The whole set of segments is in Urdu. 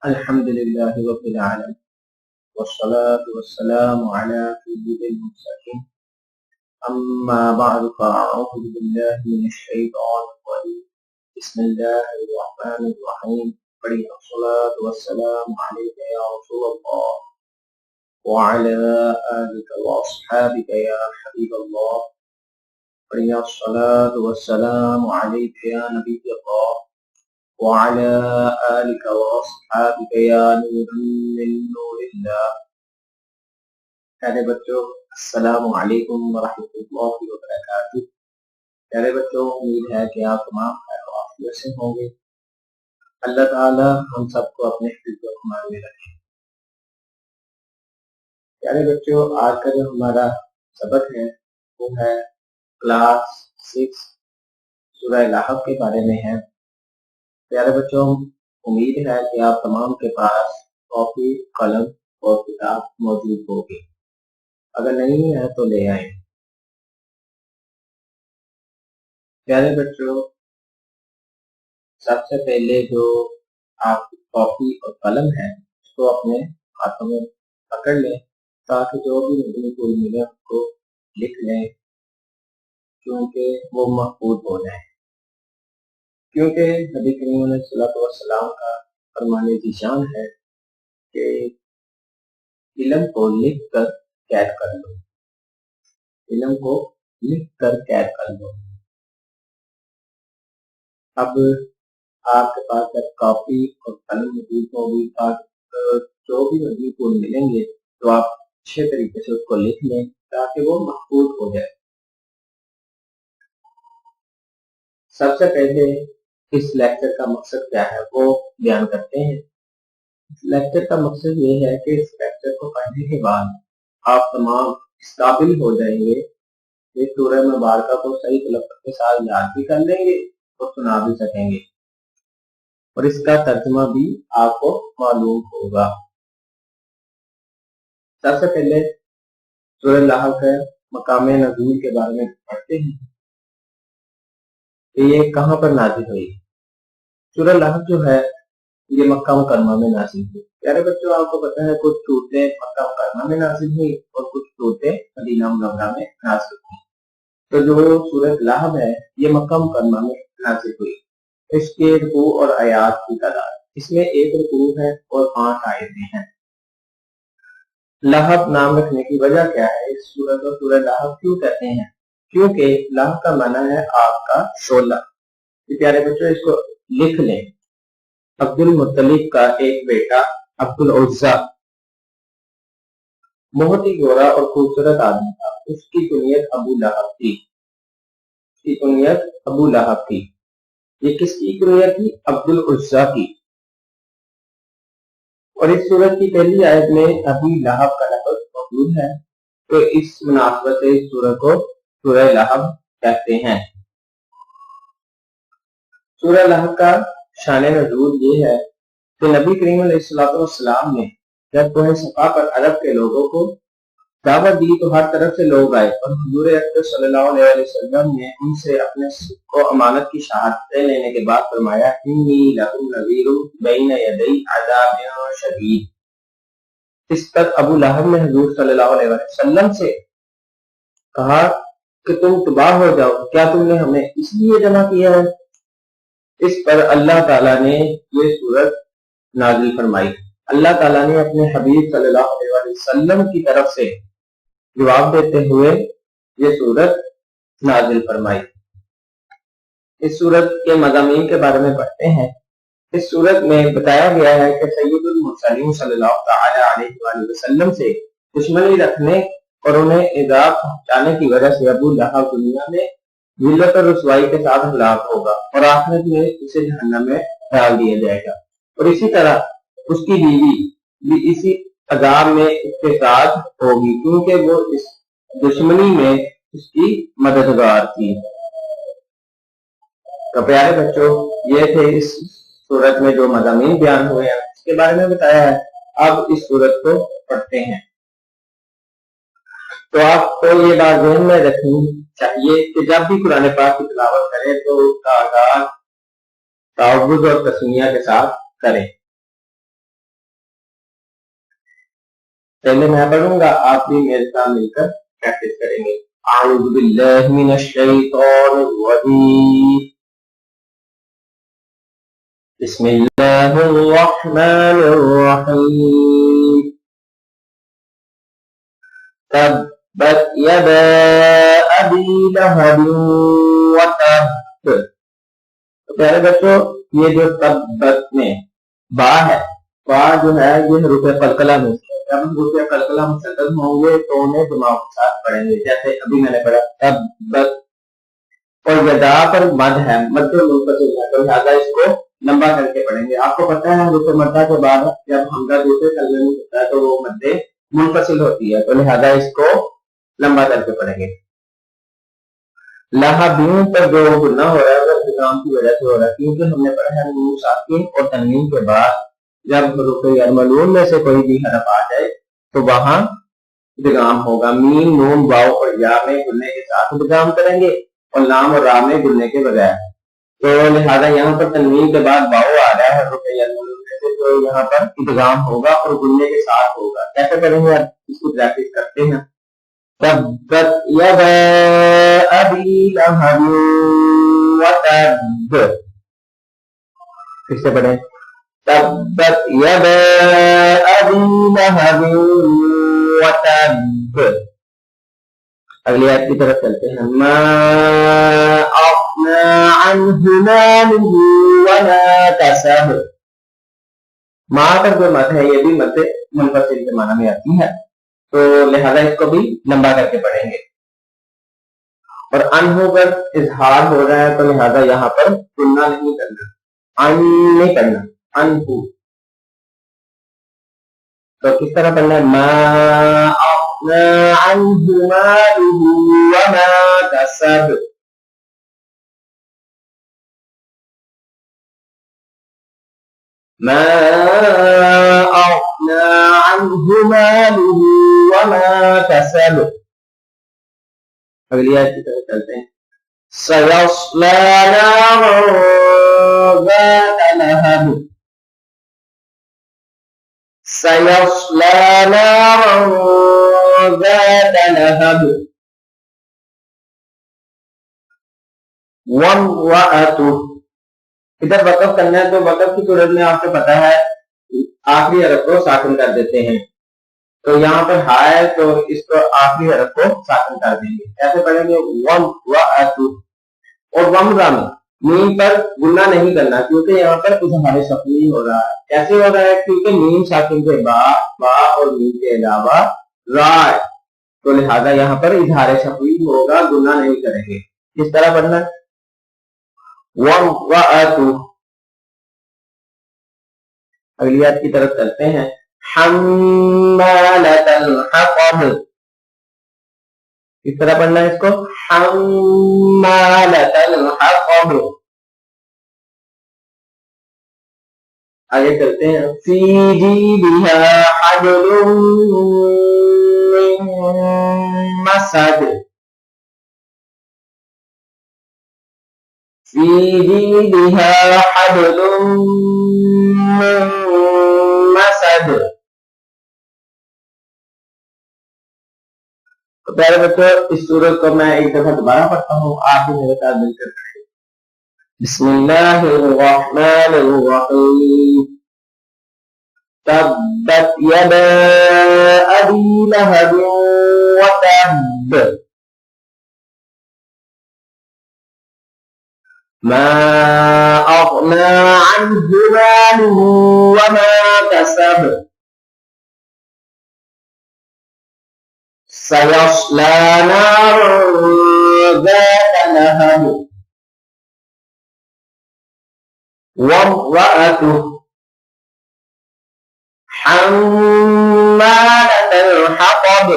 الحمد لله رب العالمين والصلاة والسلام على سيد المرسلين أما بعد فأعوذ بالله من الشيطان الرجيم بسم الله الرحمن الرحيم فإن الصلاة والسلام عليك يا رسول الله وعلى آلك وأصحابك يا حبيب الله فإن الصلاة والسلام عليك يا نبي الله وعلى آلك وأصحابك يا نور من نور الله. پیارے بچوں، السلام علیکم ورحمۃ اللہ وبرکاتہ. پیارے بچوں، امید ہے کہ آپ تمام خیر و عافیت سے ہوں گے. اللہ تعالی ہم سب کو اپنے حفظ و امان میں رکھے. پیارے بچوں، آج کا جو ہمارا سبق ہے وہ ہے کلاس 6 سورہ لحب کے بارے میں ہے. پیارے بچوں، امید ہے کہ آپ تمام کے پاس کاپی، قلم اور کتاب موجود ہوگی. اگر نہیں ہے تو لے آئیں. پیارے بچوں، سب سے پہلے جو آپ کاپی اور قلم ہے اس کو اپنے ہاتھوں میں پکڑ لیں تاکہ جو بھی مدنی پھول ملے اس کو لکھ لیں، کیونکہ وہ محفوظ ہو جائیں. کیونکہ نبی کریم علیہ الصلوۃ والسلام کا فرمان ذیشان ہے کہ علم کو لکھ کر قید کر لو. علم کو لکھ کر قید کر لو. اب آپ کے پاس جب کاپی اور قلم موجود ہوگی، جو بھی مدنی پھول ملیں گے تو آپ اچھے طریقے سے اس کو لکھ لیں تاکہ وہ محفوظ ہو جائے. سب سے پہلے اس لیکچر کا مقصد کیا ہے وہ بیان کرتے ہیں. اس لیکچر کا مقصد یہ ہے کہ اس لیکچر کو پڑھنے کے بعد آپ تمام اس قابل ہو جائیں گے کہ سورہ مبارکہ کو صحیح تلفظ کے ساتھ یاد بھی کر لیں گے اور سنا بھی سکیں گے، اور اس کا ترجمہ بھی آپ کو معلوم ہوگا. سب سے پہلے سورہ لحب کے مقام نزول کے بارے میں پڑھتے ہیں کہ یہ کہاں پر نازل ہوئی. سورہ لحب جو ہے یہ مکہ مکرمہ میں نازل ہوئی. پیارے بچوں، آپ کو پتہ ہے کچھ صورتیں مکہ مکرمہ میں نازل ہوئی اور کچھ صورتیں مدینہ منورہ میں نازل ہوئی. تو جو سورہ لحب ہے یہ مکہ مکرمہ میں نازل ہوئی. اس کے رکوع اور آیات کی تعداد، اس میں 1 رکوع ہے اور 5 آیتیں ہیں. لحب نام رکھنے کی وجہ کیا ہے؟ اس سورۃ کو سورہ لحب کیوں کہتے ہیں؟ کیونکہ لحب کا معنی ہے آگ کا شعلہ. پیارے بچوں، اس کو لکھ لیں. عبد المطلب کا ایک بیٹا عبد العزیٰ بہت ہی گورا اور خوبصورت آدمی تھا. اس کی کنیت ابو لہب تھی. یہ کس کی کنیت تھی؟ عبد العزیٰ کی. اور اس سورت کی پہلی آیت میں ابی لہب کا لفظ موجود ہے، تو اس مناسبت سے اس سورت کو سورہ لحب کہتے ہیں. سورہ لحب کا شان نزول یہ ہے کہ نبی کریم علیہ السلام نے جب کوہ صفا پر عرب کے لوگوں کو دعوت دی تو ہر طرف سے لوگ آئے، اور حضور اکرم صلی اللہ علیہ وسلم نے ان سے اپنے کو امانت کی شہادتیں لینے کے بعد فرمایا انی لکم نذیر بین یدی عذاب شدید. اس پر ابو لہب نے حضور صلی اللہ علیہ وسلم سے کہا کہ تم تباہ ہو جاؤ، کیا تم نے ہمیں اس لیے جمع کیا ہے؟ اس پر اللہ تعالیٰ نے یہ سورت نازل فرمائی. اللہ تعالیٰ نے اپنے حبیب صلی اللہ علیہ وسلم کی طرف سے جواب دیتے ہوئے یہ سورت نازل فرمائی. اس سورت کے مضامین کے بارے میں پڑھتے ہیں. اس سورت میں بتایا گیا ہے کہ سید المرسلین صلی اللہ تعالی علیہ وسلم سے دشمنی رکھنے اور انہیں ایذا پہنچانے کی وجہ سے ابو لہب دنیا میں ذلت اور رسوائی کے ساتھ ہلاک ہوگا اور آخرت میں اسے جہنم میں ڈال دیا جائے گا، اور اسی طرح اس کی بیوی بھی اسی عذاب میں اس کے ساتھ ہوگی کیونکہ وہ اس دشمنی میں اس کی مددگار تھی. تو پیارے بچوں، یہ تھے اس سورت میں جو مضامین بیان ہوئے ہیں اس کے بارے میں بتایا ہے. اب اس سورت کو پڑھتے ہیں. تو آپ کو یہ بات ذہن میں رکھنی چاہیے کہ جب بھی قرآن پاک کی تلاوت کریں تو اس کا آغاز تعوذ اور تسمیہ کے ساتھ کریں. پہلے میں پڑھوں گا، آپ بھی میرے ساتھ مل کر پریکٹس کریں گے۔ اعوذ باللہ من الشیطان الرجیم، بسم اللہ الرحمن الرحیم، تبت یدا ابی لہب وتب۔ تو پیارے بچوں، یہ جو تبت میں با ہے، با جو ہے یہ حروف قلقلہ میں سے، جب حروف قلقلہ مسدد ہوں گے تو انہیں دماغ کے ساتھ پڑھیں گے، جیسے ابھی میں نے پڑھا تبت، اور یدا پر مد ہے، مد منفصل ہے، تو لہٰذا اس کو لمبا کر کے پڑھیں گے۔ آپ کو پتہ ہے حروف مدہ کے بعد جب حمزہ دوسرے کلمے میں ہوتا ہے تو وہ مد منفصل ہوتی ہے، تو لہٰذا اس کو لمبا کر کے پڑھیں گے۔ لہبیوں پر جو گنہ ہو رہا ہے وہ ادغام کی وجہ سے ہو رہا ہے، کیونکہ ہم نے پڑھا ہے نون ساکن اور تنوین کے بعد جب حروف یرملون میں سے کوئی بھی حرف آ جائے تو وہاں ادغام ہوگا۔ میم، نون، واو اور یا میں گننے کے ساتھ ادغام کریں گے اور لام اور را میں گننے کے بغیر، تو لہذا یہاں پر تنوین کے بعد واو آ رہا ہے حروف یرملون میں سے، تو یہاں پر ادغام ہوگا اور گننے کے ساتھ ہوگا۔ کیسے کریں گے اس کو پریکٹس کرتے ہیں۔ تبت یدا ابی لہب وتب، پھر سے پڑھیں، تبت یدا ابی لہب وتب۔ اگلی آیت کی طرف چلتے ہیں۔ ما اغنی عنہ مالہ وما کسب۔ ما کا جو مد ہے یہ بھی مد منفصل کے معنی میں آتی ہے، تو لہذا اس کو بھی لمبا کر کے پڑھیں گے، اور انہو پر اظہار ہو رہا ہے تو لہذا یہاں پر گنہ نہیں کرنا، ان نہیں کرنا، انہو۔ تو کس طرح پڑھنا ہے؟ ما اغنی عنہ مالہ وما کسب، ما اغنی عنہ مالہ وما کسب۔ اگلی آیت کی طرف چلتے ہیں۔ سیصلی نارا ذات لہب، سیصلی نارا ذات لہب وامرأتہ۔ ادھر وقف کرنا ہے تو وقف کی صورت میں آپ کو پتا ہے آخری حرف کو ساکن کر دیتے ہیں، تو یہاں پر ہے تو اس کو آخری حرف کو ساکن کر دیں گے۔ ایسے پڑھیں گے وامرأتہ، اور وامرأ میں میم پر گنہ نہیں کرنا کیونکہ یہاں پر اظہار شفوی ہو رہا ہے۔ کیسے ہو رہا ہے؟ کیونکہ میم ساکن کے بعد با اور میم کے علاوہ را ہے، تو لہذا یہاں پر اظہار شفوی ہوگا، گنہ نہیں کریں گے۔ کس طرح پڑھنا؟ وامرأتہ۔ اگلی آیت کی طرف چلتے ہیں۔ حمالۃ الحطب، کس طرح پڑھنا ہے اس کو؟ حمالۃ الحطب۔ آگے چلتے ہیں۔ فی جیبہا حبل من مسد، فی جیبہا حبل من مسد۔ تو پیارے بچوں اس سورت کو میں ایک دفعہ دوبارہ پڑھتا ہوں، آپ بھی میرے ساتھ مل کر پڑھیں۔ بسم اللہ الرحمن الرحیم، تبت یدا ابی لہب وتب، ما اغنی عنہ مالہ وما کسب، سیصلی نارا ذات لہب وامرأتہ حمالۃ الحطب،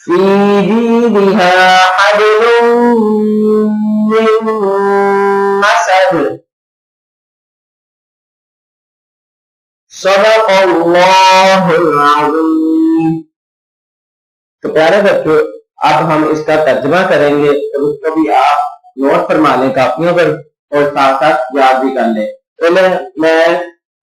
فی جیبہا حبل من مسد۔ صدق اللہ العظیم۔ تو پیارے بچوں اب ہم اس کا ترجمہ کریں گے، تو اس کو بھی آپ نوٹ فرما لیں کاپیوں پر اور ساتھ ساتھ یاد بھی کر لیں۔ تو میں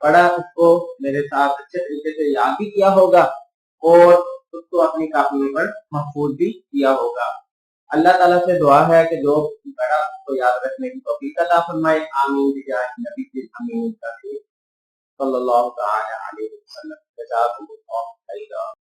پڑھا اس کو میرے ساتھ اچھے طریقے سے یاد بھی کیا ہوگا اور اس کو اپنی کاپی پر محفوظ بھی کیا ہوگا۔ اللہ تعالیٰ سے دعا ہے کہ جو پڑھا اس کو یاد رکھنے کی توفیق عطا فرمائے، آمین بجاہ نبی کی امین صلی اللہ تعالی علیہ وسلم۔ جزاکم اللہ خیرا۔